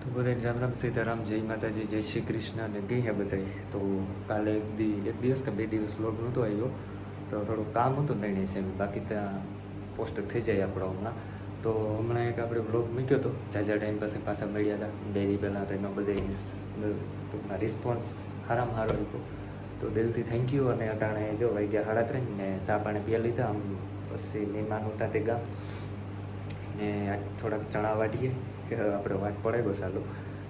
તો બધાને રામ રામ સીતારામ, જય માતાજી, જય શ્રી કૃષ્ણ અને ગઈ હે બધાય. તો કાલે એક દિવસ કે 2 દિવસ વ્લોગ નહોતો આવ્યો, તો થોડું કામ હતું નહીં છે, બાકી ત્યાં પોસ્ટ થઈ જાય આપણો હમણાં. તો હમણાં એક આપણે વ્લોગ મૂક્યો હતો, ઝાઝા ટાઈમ પછી પાછા મળ્યા હતા ડેરી પહેલાં, તો એમાં બધે ટૂંકમાં રિસ્પોન્સ સારામાં સારો હતો. તો દિલથી થેન્ક યુ. અને અટાણે જો વાગ્યા 3:30 ને ચા પાણી પીવા લીધા. આમ પછી મહેમાન હતા તે ગા ને થોડાક ચણા વાટીએ કે આપણે વાટ પડે ગયો ચાલુ,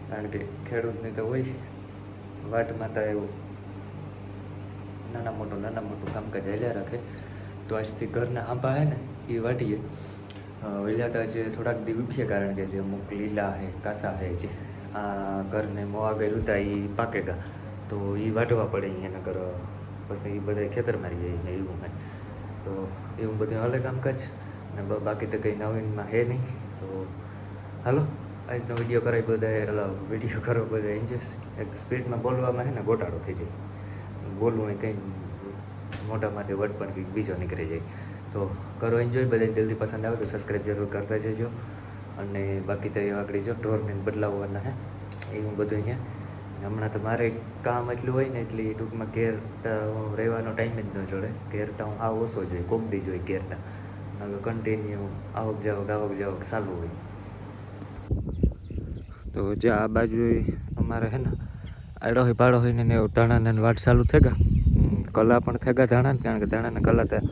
કારણ કે ખેડૂતની તો હોય વાટમાં તો એવું નાના મોટું કામકાજ હાલ્યા રાખે. તો આજથી ઘરના હાંભા હે ને એ વાટીએ વહેલા તો જે થોડાક દી ઉઠીએ, કારણ કે જે અમુક લીલા હે કાસા હે જે આ ઘરને મોવા ગયેલું હતા એ પાકેગા, તો એ વાટવા પડે અહીંયા નગર પછી એ બધા ખેતરમાં રહી જાય એવું હે. તો એવું બધું હાલે કામકાજ. ને બાકી તો કંઈ નવીનમાં હે નહીં. તો હાલો આજનો વિડીયો કરાવી બધા વિડીયો કરો બધા એન્જોય. એક સ્પીડમાં બોલવામાં છે ને ગોટાળો થઈ જાય, બોલવું એ કંઈ મોઢામાંથી વર્ડ પણ કંઈક બીજો નીકળી જાય. તો કરો એન્જોય. બધા જલ્દી પસંદ આવે તો સબસ્ક્રાઈબ જરૂર કરતા જજો. અને બાકી તો એ આગળ જો ઢોરને બદલાવવાના હે એવું બધું અહીંયા. હમણાં તો મારે કામ એટલું હોય ને એટલે ટૂંકમાં ઘેર તો રહેવાનો ટાઈમ જ ન જોડે. ઘેર તો હું આ ઓછો જોઈએ, કોક દી જોઈએ ઘેરના, કન્ટિન્યુ આવક જાવક ચાલુ હોય. તો જે આ બાજુ અમારે હે ને આડો હોય પાડો હોય ને એવું ધાણાને વાટ ચાલુ થઈ ગયા, કલા પણ થઈ ગયા ધાણા, કારણ કે ધાણાને કલા હતા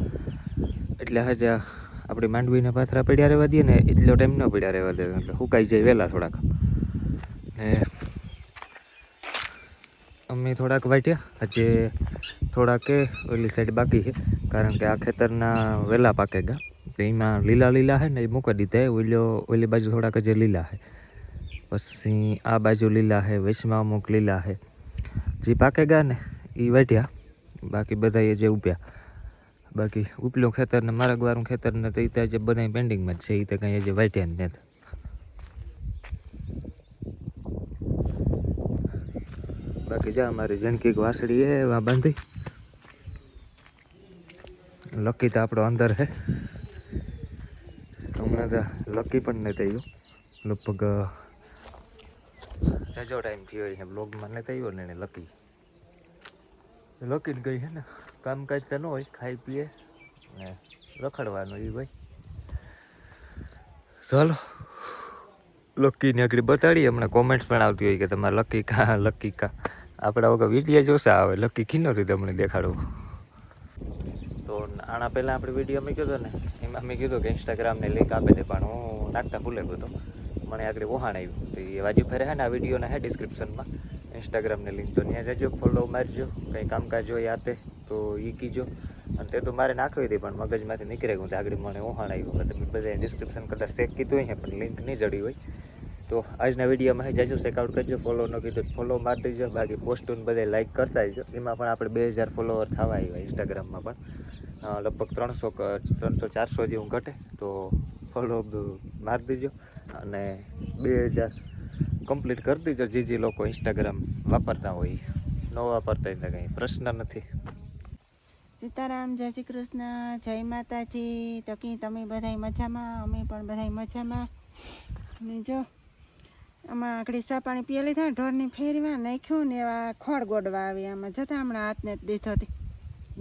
એટલે હજે આપણી માંડવીને પાથરા પડ્યા રહેવા દઈએ ને એટલો ટાઈમ ન પડ્યા રહેવા દે, એટલે સુકાઈ જાય વહેલા થોડાક. ને અમે થોડાક વાટ્યા, હજી થોડાક ઓલી સાઈડ બાકી છે, કારણ કે આ ખેતરના વહેલા પાકે ગયા. તો એમાં લીલા છે ને એ મૂકી દીધા. ઓલી બાજુ થોડાક હજી લીલા છે, પછી આ બાજુ લીલા છે, વચમાં અમુક લીલા છે. જે પાકે ગયા ને એ વાટ્યા, બાકી બધા એ જે ઉપ્યા. બાકી ઉપલું ખેતર ને મારગવાળું ખેતર ને તો એ તો જે બધા પેન્ડિંગમાં જ છે, એ તો કંઈ હજી વાટ્યા જ નથી. બાકી જા અમારી જનકી વાસળી એ એવા બાંધી. લકી તો આપણો અંદર છે. હમણાં તો લકી પણ નથી આવ્યો, લગભગ જાજો ટાઈમ થયો છે બ્લોગમાં નથી આવ્યો ને. લકીને ગઈ છે ને કામકાજ તો ન હોય, ખાઈ પીએ ને રખડવાનું એ ભાઈ. ચાલો લકીને આગળ બતાડીએ. હમણાં કોમેન્ટ્સ પણ આવતી હોય કે તમારે લકી કા આપણા વગર વિડીયો જોશે આવે. લકી ખીનોથી તમને દેખાડવું. તો આના પહેલાં આપણે વિડીયો મૂક્યો હતો ને એમાં મેં કીધું કે ઇન્સ્ટાગ્રામની લિંક આપી દે, પણ હું નાખતા ભૂલે ગયો હતો. મને આગળ વહાણ આવ્યું તો એ બાજુ ફેરે હે ને આ વિડીયોના હે ડિસ્ક્રિપ્શનમાં ઇન્સ્ટાગ્રામની લિંક, તો ત્યાં જજો, ફોલો મારજો. કંઈ કામકાજ હોય આપે તો એ કીજો. અને તે તો મારે નાખવી હતી પણ મગજમાંથી નીકળી ગયું, આગળ મને વહાણ આવ્યું. તમે બધા ડિસ્ક્રિપ્શન કદાચ ચેક કીધું હોય પણ લિંક નહીં જડી હોય. તો આજના વિડીયોમાં જાજો ચેકઆઉટ કરજો. ફોલો ન કીધું ફોલો મારી દેજો. બાકી પોસ્ટોને બધા લાઇક કરતા જજો. એમાં પણ આપણે 2000 ફોલોવર થવા આવ્યા ઇન્સ્ટાગ્રામમાં પણ. લગભગ 300-400 જેવું ઘટે, તો ફોલો મારી દેજો. અને 2000 કમ્પ્લીટ કરી દેજો. જે લોકો ઇન્સ્ટાગ્રામ વાપરતા હોય, ન વાપરતા હોય તો કંઈ પ્રશ્ન નથી. સીતારામ, જય શ્રી કૃષ્ણ, જય માતાજી. તો કી તમે બધાય મજામાં? અમે પણ બધાય મજામાં. ને જો આમાં આકડી સા પાણી પીએ લીધા, ઢોરની ફેરવા નાખ્યું ને એવા ખોળ ગોડવા આવી. આમાં જતા હમણાં હાથને જ દીધો હતી,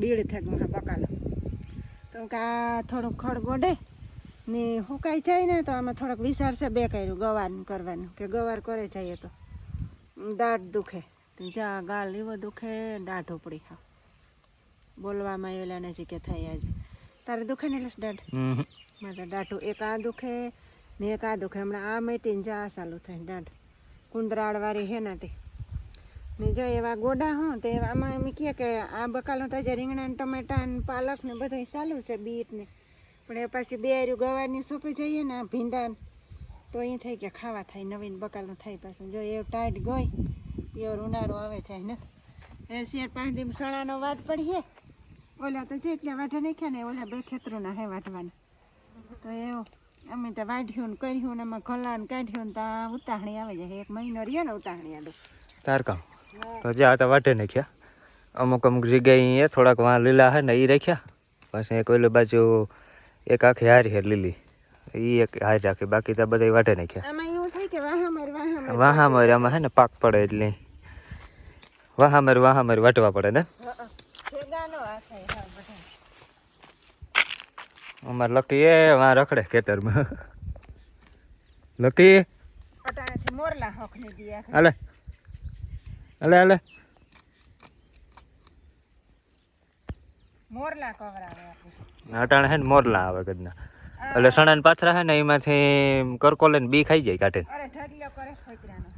બીડ થાકમાં બકાલો. તો આ થોડુંક ખોળ ગોડે ને સુકાઈ જાય ને તો આમાં થોડોક વિચાર છે બે કર્યું ગવારનું કરવાનું, કે ગવાર કરે જઈએ તો દાઢ દુખે. તો જા ગાલ એવો દુખે, દાઢ ઉપડી ખાવ બોલવામાં એલા નથી કે થાય. આજે તારે દુખે ને એટલે દાઢ મારે દાઢું એક આ દુખે ને એક આ દુખે. હમણાં આ મેટીને જા ચાલુ થાય દાઢ કુંદરાળવાળી હે નાથી ને જો એવા ગોડા હું તે આમાં એમ કહે કે આ બકાલું તો રીંગણા ને ટમેટા ને પાલક ને બધું ચાલુ છે, બીટ ને. પણ એ પાછી બે આર્યું ગવારની સોંપી જઈએ ને ભીંડા તો એ થઈ કે ખાવા થાય, નવીન બકાલું થાય. પાછું જો એ ટાઈટ ગઈ પ્યોર ઉનાળો આવે છે ને એ 4-5 દિન સણાનો વાટ પડીએ. ઓલા તો જેટલા વાટે નાખ્યા ને ઓલા 2 ખેતરોના હે વાટવાના. તો એવું અમે તો વાઢ્યું ને કર્યું ને એમાં ગલા ને કાઢ્યું ને ત્યાં ઉતાહણી આવે જાય. 1 મહિનો રહીએ ને ઉતાહણી આડું તાર કામ તો જ્યાં તો વાટે નાખ્યા. અમુક જગ્યાએ થોડાક વાં લીલા હે ને એ રાખ્યા. પછી એક ઓલી બાજુ એક આખી હારી હે લીલી, એ એક હારી રાખી. બાકી તો બધા વાટે નાખ્યા. આમાં એવું થાય કે વાહ અમે વાહામર આમાં હે ને પાક પડે એટલે વાહામર વટવા પડે ને અમાર લકી એ વાં રખડે ખેતરમાં લકી મોરલા હોક ની દિયા હાલે હાલે હાલે મોરલા કવરાવે આપણે અટાણે હે ને મોરલા આવે કદના એટલે સણા પાથરા હે ને એમાંથી કરકોલે બી ખાઈ જાય કાઢે અરે ઢગલો કરે ફકરાનો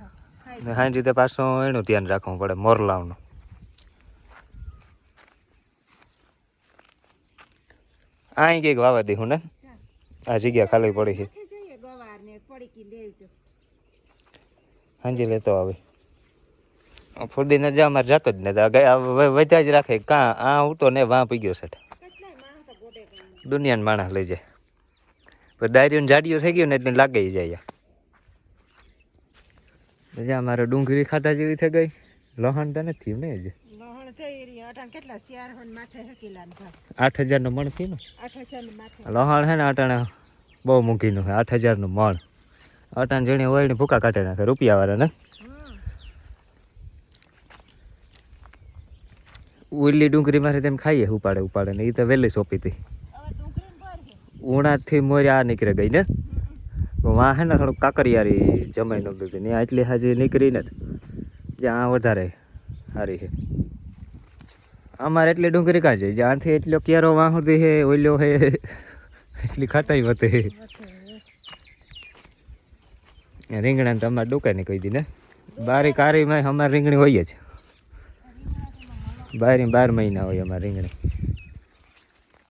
ખાઈ ને હાંજી તે પાછો એનું ધ્યાન રાખવું પડે મોરલાવનું આઈ કંઈક વાવા દે હું ને આ જગ્યા ખાલી પડી છે જઈએ ગવાર ને પડીકી લેવી તો હાંજી લેતો આવે ફુરદીને જા અમારે જાતો જ ને વજા જ રાખે કાં આ ઉતો ને વાં પી ગયો છે કેટલાય માણસ તો ગોડે ગઈ દુનિયાને માણસ લઈ જાય પણ દાયરીઓને જાડીઓ થઈ ગયો ને એટલે લાગે જાય જા મારે ડુંગળી ખાતા જેવી થઈ ગઈ લહણ તો નથી ને જ લહણ થઈ રહી અટાણ કેટલા શિયાર હોન માથે હકીલાન ભાવ 8,000 નો મણ થયું ને 8,000 ની માથે લહણ હે ને અટાણે બહુ મૂકીનું છે 8,000 નું મણ અટાણ જેણે હોય ને ભૂકા કાઢી નાખે રૂપિયા વાળા ને ઓલી ડુંગળી મારે તેમ ખાઈએ ઉપાડે ને એ તો વહેલી સોંપી હતી ઉણાથી મોર્યા નીકળે ગઈ ને વાં હે ને થોડુંક કાકરિયારી જમાઈ નો દીધી ને એટલી હાજી નીકળી ને જ્યાં વધારે સારી છે અમારે એટલી ડુંગળી કાં જાય જ્યાંથી એટલો કેરો વાં સુધી છે ઓલ્યો છે એટલી ખાતાઈ વધે રીંગણા તો અમારે દુકાને કહી દી ને બારી કારીમાં અમારે રીંગણી હોય જ 12 મહિના હોય અમારે રીંગણી